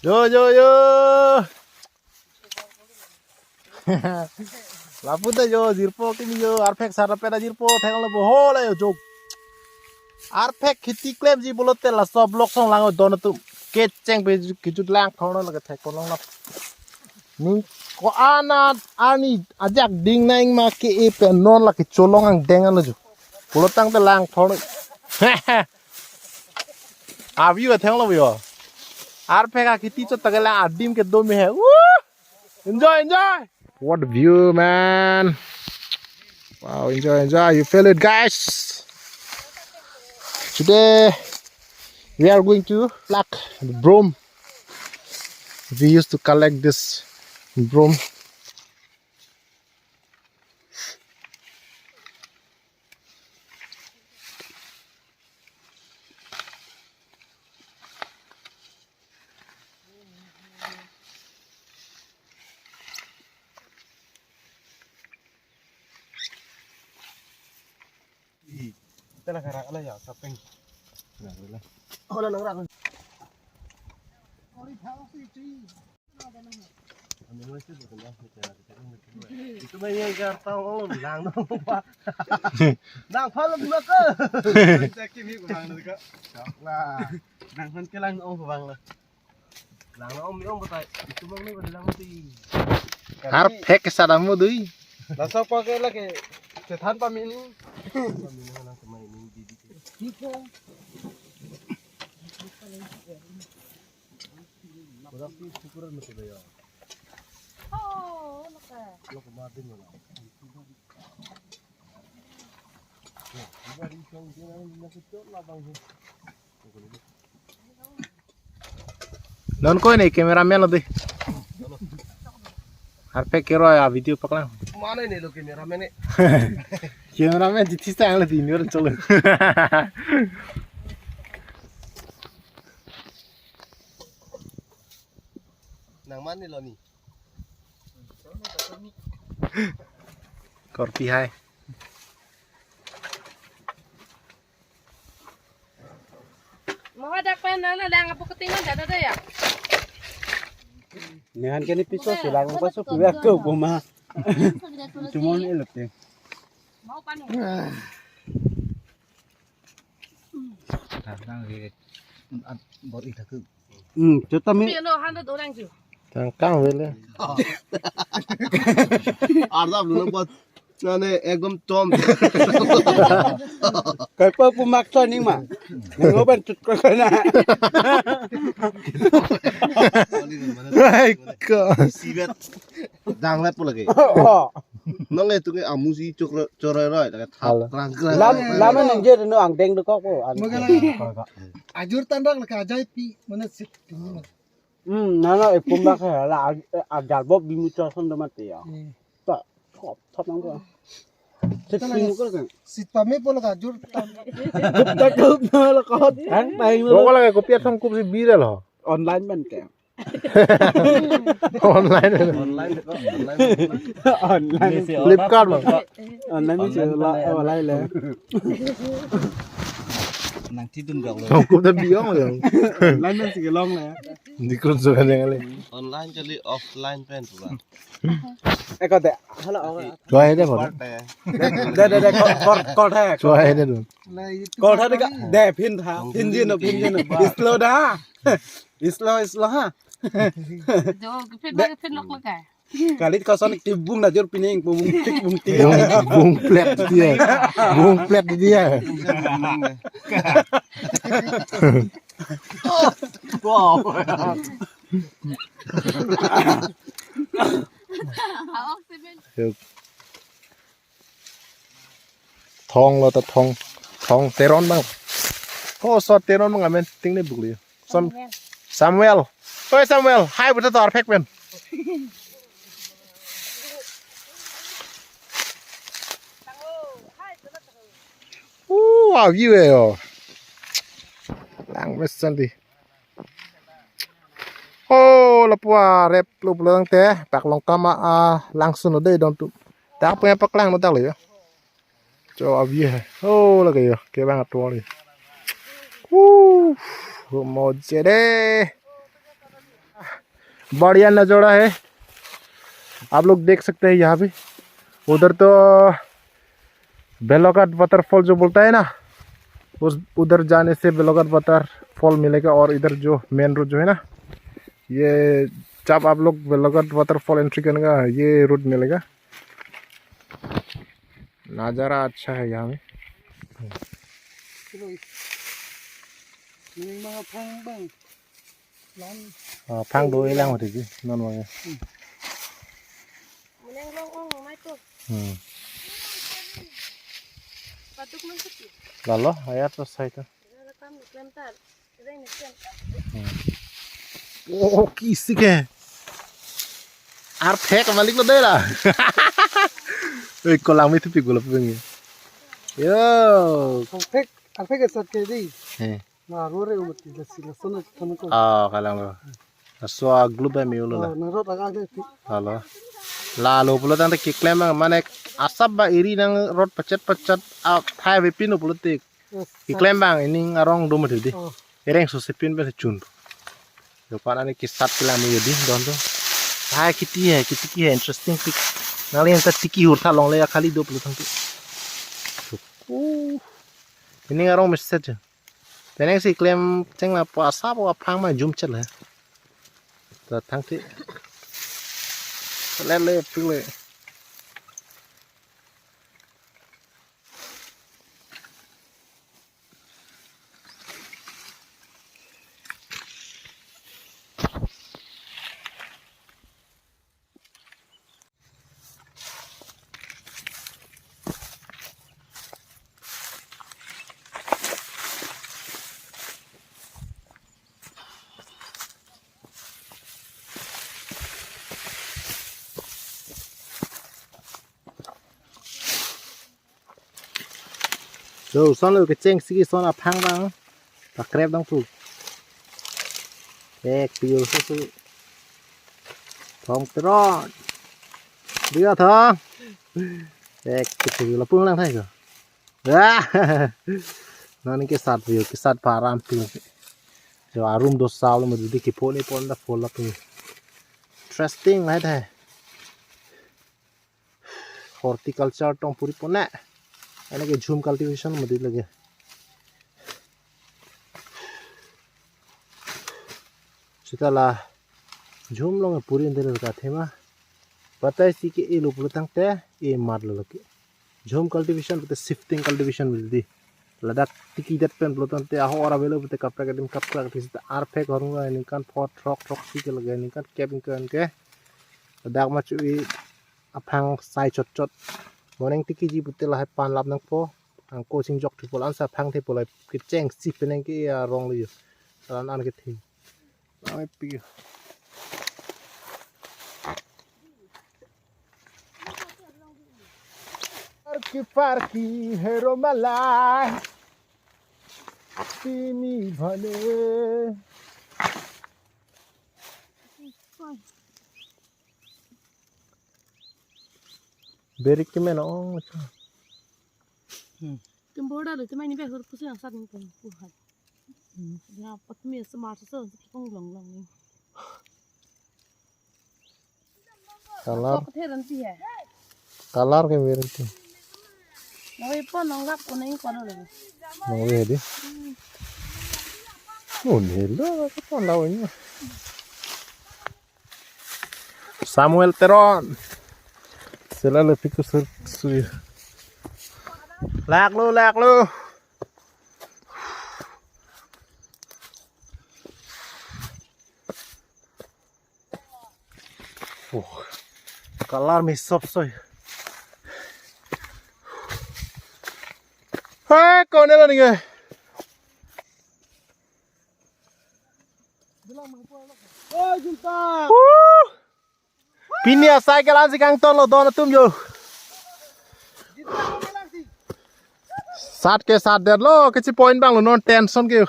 Yo yo yo. Laputa yo zirpo kini yo arpek sarapera zirpo thengol bo hola yo jok. Arpek khiti klem ji bolote la sob lok song lango don tu keceng be kijut lang thono la thek kolong la. Ning ko ana ani ajak ding naing ma ke e pe non la ke cholong ang dengan lo jo. Bolotang te lang thono. Abi wa thengol bo yo. Arpek a khiti cho tagala adim ke do me hai. Enjoy, enjoy. What a view, man. Wow, enjoy, enjoy. You feel it, guys. Today, we are going to pluck the broom. We used to collect this broom. Kita lah karak lah ya, sapeng. Oh, lah nang rak. Itu banyak yang tahu lang dong pak. Lang falan juga ke? Cekip ni bang nak. Lah. Lang fan ke lang om bang lah. Lang om betai. Itu bang ni lang mesti. Arpek sadamu dui. Lasa pakai lagi. Setan pamin. Pamin lang kemai ni di. Berarti syukuran mesti dia. Oh, naka. Lo kemarin mana? Dari yang dia nak kecil lah bang. Non कोई नहीं कैमरामैन दे Arpek kero ya video paklang. Mana ini lo kameramen ni? Cameraman jitis ta angla din yor cholo. Nang mana lo ni? Korpi hai. Mau ada pen na lang apa ketinggalan dada dada ya? Nihan kini pisau silang pasuk kuya ke rumah. Cuma ni elok ni. Mau panu. Kadang dia buat itu ke. Kita mi. Tapi lo handa orang tu. Tangkang wele. Arda belum buat. Nane ekdom tom. Kaipa pumaksa ni ma. Ngoban tut ko na. Ay ko. Sibet. Danglet pula ke. Nang itu ke amusi corai rai tak terang terang. Lama nangjer no ang deng ko ko. Ajur tandang nak ajaib pi mana sit. Nana e pumak la agal bob bimucha son mati ya. Tak top nang ko. Sit pin ko kan. Sit pame pula ka ajur. Tak kup na la ko. Ang pai mo. Roko lagi kopi asam kup si viral ho. Online man ka. Online. Online. Flipkart lo. Online ni la online le. Nang tidun gak lo. Kup ta biong lo. Online man sige long le. Dikun so kan yang le. Online jadi offline pen pula. E ko de. Hala o. Choi de bol. De ko the. Choi de dun. Ko the de de pin tha. Pin jin no. Slow da. Slow ha. Jo, pen lok lok ay. Kalit ka son tibung na jor pining bung tik bung tik. Bung plet dia. Bung plet dia. Wow. Awak seben. Thong lo ta thong teron bang. Oh so teron bang amen ting ne bugli. Son Samuel. Oi Samuel, hai buta tor pek men. Wow, view yo. Lang besan di. Oh, lapua rep lu pulang teh, pak longkam langsung udah dong tuh. Tak punya pak lang udah le. Coba view. Oh, lagi yo, kayak banget tuh li. Mau jadi. बढ़िया नज़ारा है, आप लोग देख सकते हैं यहाँ पे। उधर तो बेलोघाट वाटरफॉल जो बोलता है ना, उस उधर जाने से बेलोघाट वाटरफॉल मिलेगा। और इधर जो मेन रोड जो है ना, ये जब आप लोग बेलोघाट वाटरफॉल एंट्री करेंगे ये रोड मिलेगा। नज़ारा अच्छा है यहाँ में। phang đôi lang thì chứ non mà Meneng long ong mai tu. Patuk nang kecil. lalu ayat terus saya tuh Ada kami kelentar. Ada ini kan. oh kisi ke arpek balik lo deh lah kolang itu pi gulap bengi yo Arpek ke sat ke di. Nah, rore umat tidak sila sana kamu tu. kalang lo so glub ya miulu lah Nah, rot agak ada. halo lalu pula tante kiklem mana asap ba iri nang rot pecet thai bepin pula tik kiklem bang ini ngarong dum di ereng susipin be cun yo pana ni kisat kilang mi di don to hai kiti ki hai interesting pik nali enta tiki hurta long le khali do pula tante ini ngarong message teneng si claim cheng la pa sa pa phang ma jum chal hai ta thang ti le pile rồi son rồi cái chênh xí son là phang băng và crep đang phụ cái tiêu số thòng tròn đưa thong cái tiêu là phương lang thay rồi nó nên cái sạt phá ram tiêu rồi arum dos sao mà đi cái phone này là phone là tiêu interesting này thay horticulture trong puri pone ini ke zoom cultivation mesti lagi setelah zoom long puri indera ka thema patai si ke elu pulutang te e mar lagi zoom cultivation bete shifting cultivation mildi ladak tiki dat pen pulutang te aho ora belo bete kapra kadim kapra katis arpek horunga ini kan pot rock si ke lagi ini kan camping kan ke ladak ma chui apang sai chot morning tiki ji butel hai pan lap nang po ang ko sing jok thipol an sa phang thipol ai ki cheng si peneng ki rong li ran an ki thi ai pi parki hero malai timi bhane Berik ke mana oh macam. Temboda le temai ni be hur pusu yang sat ni pun puhat. Ya pat mi smart so pong long ni. Kalar Ko theran ti hai. kalar ke berik tu. Noi pon nong lap ko nai kon le. Nong we di. Oh hello apa pon law ini. Samuel Teron. Selalu pikir suri. Lạc luôn. Kalar mi sop soy. Hai, con đây là gì vậy? Oh, jumpa. Pini cycle aja kang ton lo don tum yo. Sát ke sát der lo cái point bang lo non tension ke.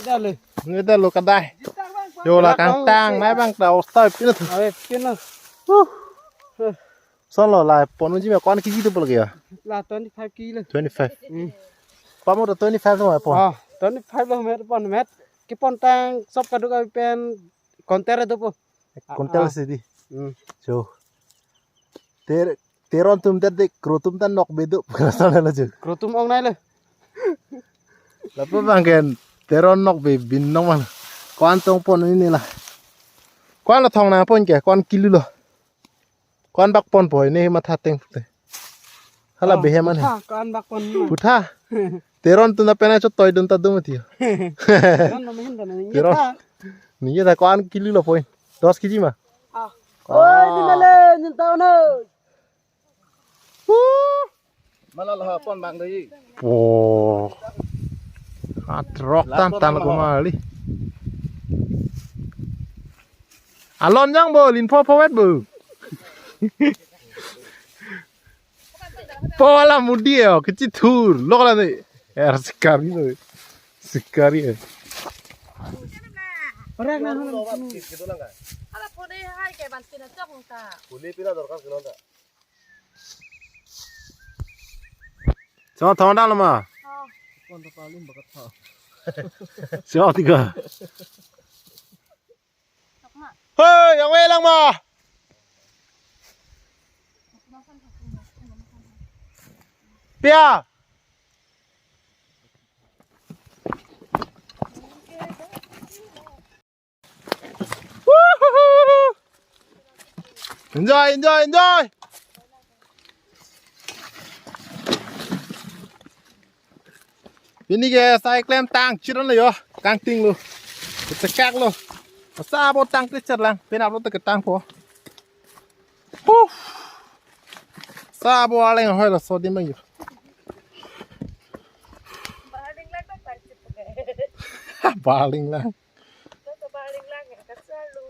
Dah le. Người lo kadai. Yo là kang tang nai bang tao stop pin tu. Awe, kena. Son lo là pon ji me kon ki ji tu bol kìa. Lah 25 kilo. 25. Pa mo 25 thôi pon. 25 lah met pon met. Ki pon tang sop kaduk ai pen konter tu po. Kontel sih. Jo. Teron tum tadi krotum tan nok bedu perasaan lah jo. Krotum ong nai le. Lepas bangken teron nok be bin nong mana. Kuan tong pon ini lah. Kuan là thong na pon ke kuan kilu lo. Kuan bak pon boy ni mata teng putih. Hala behe mana. Kan bakon. Putha. Teron tu na pena cho toy dun ta dum ti. Kan no mehen kan ni. Teron. Ni ta kuan kilu lo poin. 10 kg mah. Oi ni nale ni tao no. Mana lah pon bang deui. Oh. Atrok tan ko mali. Alon jang bo lin po wet bo. Pola mudio kecil tur lo lah ni. Sekali tu. Sekali. Orang na Gitu lah enggak? Ala po deh hai kayak bantin aja kong ta. Boleh pila dorkas kilo enggak? Semua tahu dah lama. Pon ta paling bakat ha. Semua 3. Hei, yang welang mah. Pia. Enjoy, enjoy, enjoy. Ini ke saya klaim tang ciron le yo, tang ting lu. Cekak lu. Masa bo tang ke cerlang, penap lu te tang po. Sa bo aleng hoi la so di mang yo. Baling lang tak tancip ke. Baling lah. Kau baling lang ya kasar lu.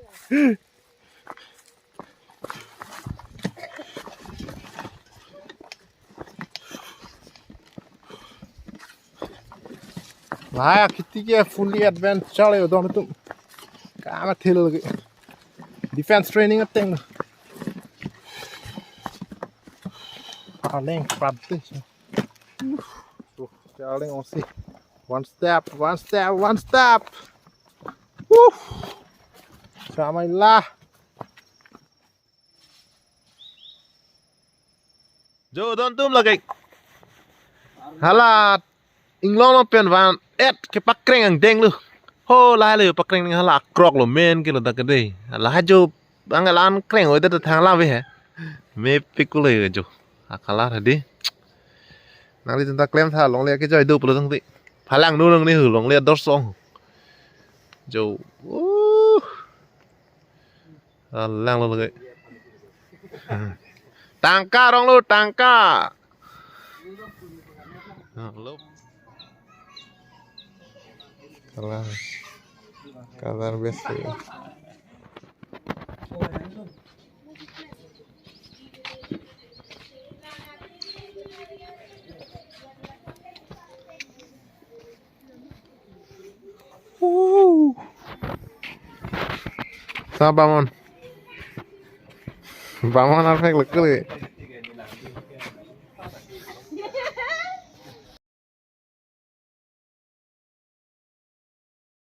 Lah खेती के fully advanced चले हो दोनों तुम काम थे लोग defense training अब Teng paling praktis paling osi one step sama lah jo don tum lagi halat inglong lo pen van ke pakreng ang deng lu ho lai le pakreng ning hala krok lo men ke lo ta ke dei la jo angalan kreng oi ta thang la ve he me pikule jo akala tadi nang li ta klem tha long le ke joi du plo tang ti phalang nu nang ni hu long le dor song jo lang lo le tangka rong lu tangka lo kalah biasa Sa bangun. Bangun apa yang lekuk